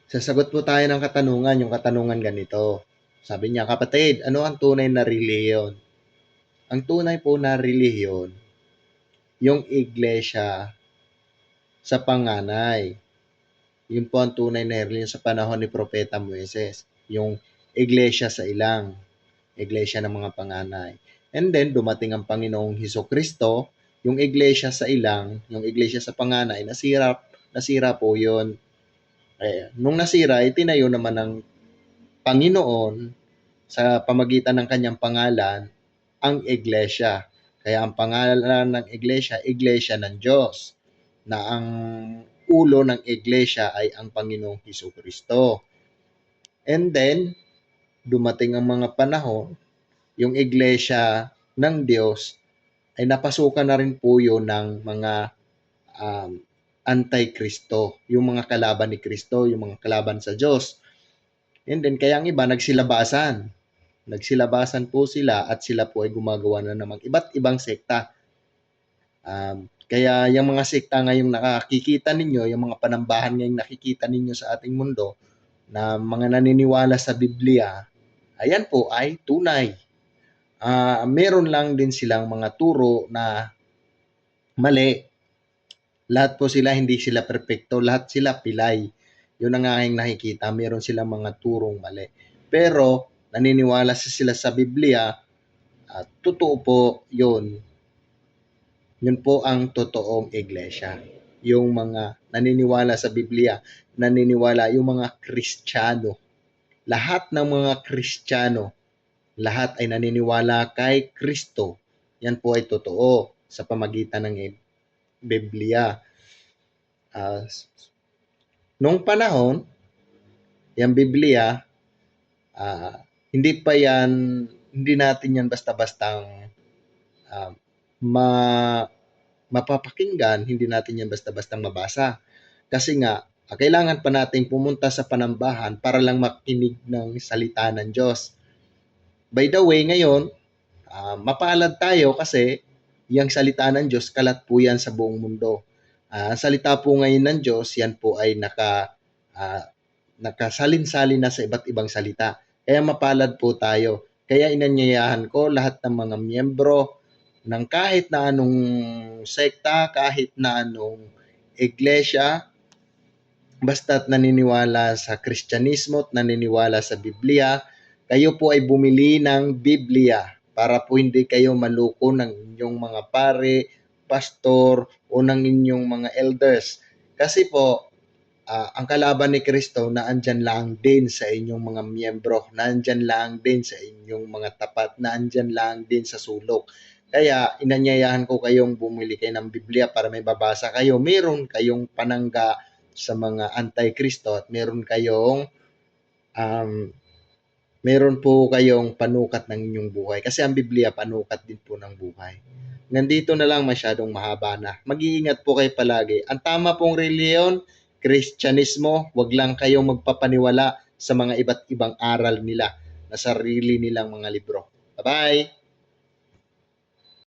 Sasagot po tayo ng katanungan, yung katanungan ganito. Sabi niya, kapatid, ano ang tunay na relihiyon? Ang tunay po na relihiyon, yung iglesia sa panganay. Yun po ang tunay na relihiyon sa panahon ni Propeta Moises. Yung iglesia sa ilang, iglesia ng mga panganay. And then, dumating ang Panginoong Hesus Kristo, yung iglesia sa ilang, yung iglesia sa panganay, nasira po yun. Nung nasira, itinayo naman ng Panginoon sa pamagitan ng kanyang pangalan, ang iglesia. Kaya ang pangalan ng iglesia, iglesia ng Diyos, na ang ulo ng iglesia ay ang Panginoong Hesus Kristo. And then, dumating ang mga panahon, yung iglesia ng Diyos ay napasukan na rin po yun ng mga um, anti-Kristo, yung mga kalaban ni Kristo, yung mga kalaban sa Diyos. And then, kaya ang iba nagsilabasan. Nagsilabasan po sila at sila po ay gumagawa na namang iba't ibang sekta. Kaya yung mga sekta ngayong nakikita ninyo, yung mga panambahan ngayong nakikita ninyo sa ating mundo, na mga naniniwala sa Biblia, ayan po ay tunay. Meron lang din silang mga turo na mali. Lahat po sila, hindi sila perpekto, lahat sila pilay. Yun ang aking nakikita, meron silang mga turong mali. Pero naniniwala sila sa Biblia, totoo po yun. Yun po ang totoong iglesia. Yung mga naniniwala sa Biblia, naniniwala yung mga Kristiyano. Lahat ng mga Kristiyano, lahat ay naniniwala kay Kristo. Yan po ay totoo sa pamagitan ng Biblia. Nung panahon, yung Biblia, hindi natin yan basta-bastang mapapakinggan, hindi natin yan basta-bastang mabasa. Kasi nga, kailangan pa nating pumunta sa panambahan para lang makinig ng salita ng Diyos. By the way, ngayon, mapalad tayo kasi yung salita ng Diyos, kalat po yan sa buong mundo. Salita po ngayon ng Diyos, yan po ay nakasalin-salin na sa iba't ibang salita. Kaya mapalad po tayo. Kaya inanyayahan ko lahat ng mga miyembro ng kahit na anong sekta, kahit na anong iglesia, basta't naniniwala sa Kristyanismo at naniniwala sa Biblia, kayo po ay bumili ng Biblia para po hindi kayo maluko ng inyong mga pare, pastor, o ng inyong mga elders. Kasi po, ang kalaban ni Kristo naandyan lang din sa inyong mga miyembro, naandyan lang din sa inyong mga tapat, naandyan lang din sa sulok. Kaya inanyayahan ko kayong bumili kayo ng Biblia para may babasa kayo. Meron kayong panangga sa mga anti-Kristo at meron po kayong panukat ng inyong buhay. Kasi ang Biblia panukat din po ng buhay. Nandito na lang, masyadong mahaba na. Mag-iingat po kayo palagi. Ang tama pong reliyon, Kristyanismo, wag lang kayong magpapaniwala sa mga iba't ibang aral nila na sarili nilang mga libro. Bye-bye!